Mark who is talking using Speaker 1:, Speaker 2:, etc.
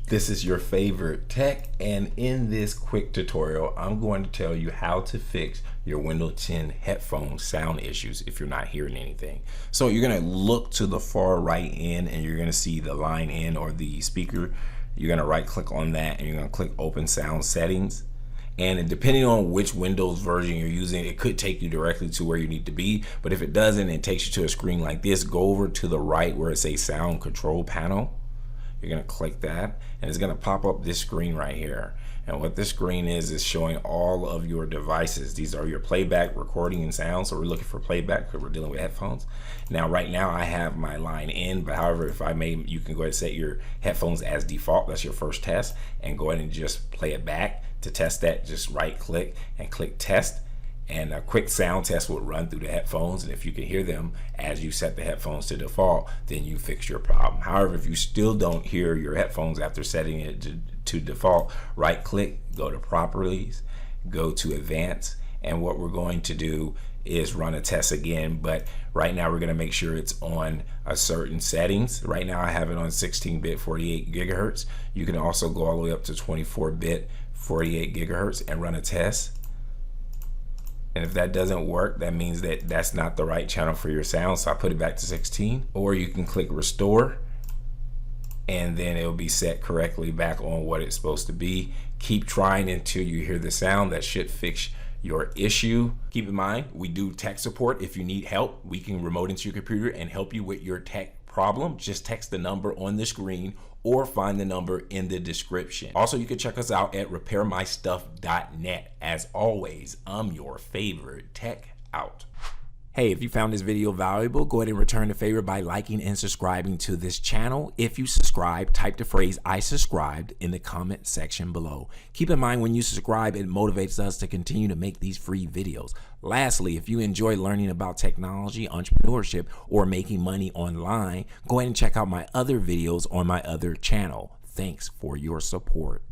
Speaker 1: This is your favorite tech, and in this quick tutorial I'm going to tell you how to fix your Windows 10 headphone sound issues if you're not hearing anything. So you're going to look to the far right end and you're going to see the line in or the speaker. You're going to right click on that and you're going to click open sound settings. And depending on which Windows version you're using, it could take you directly to where you need to be. But if it doesn't, it takes you to a screen like this. Go over to the right where it says sound control panel. You're going to click that and it's going to pop up this screen right here. And what this screen is showing all of your devices. These are your playback, recording, and sound. So we're looking for playback because we're dealing with headphones. Now, right now I have my line in, but however, if I may, you can go ahead and set your headphones as default. That's your first test, and go ahead and just play it back. To test that, just right click and click test. And a quick sound test will run through the headphones, and if you can hear them as you set the headphones to default, then you fix your problem. However, if you still don't hear your headphones after setting it to default, right click, go to properties, go to advanced, and what we're going to do is run a test again, but right now we're going to make sure it's on a certain settings. Right now I have it on 16-bit 48 gigahertz. You can also go all the way up to 24-bit 48 gigahertz and run a test. And if that doesn't work, that means that that's not the right channel for your sound. So I put it back to 16, or you can click restore and then it'll be set correctly back on what it's supposed to be. Keep trying until you hear the sound. That should fix your issue. Keep in mind, we do tech support. If you need help, we can remote into your computer and help you with your tech problem. Just text the number on the screen or find the number in the description. Also, you can check us out at repairmystuff.net. As always, I'm your favorite tech out. Hey, if you found this video valuable, go ahead and return the favor by liking and subscribing to this channel. If you subscribe, type the phrase "I subscribed" in the comment section below. Keep in mind, when you subscribe, it motivates us to continue to make these free videos. Lastly, if you enjoy learning about technology, entrepreneurship, or making money online, go ahead and check out my other videos on my other channel. Thanks for your support.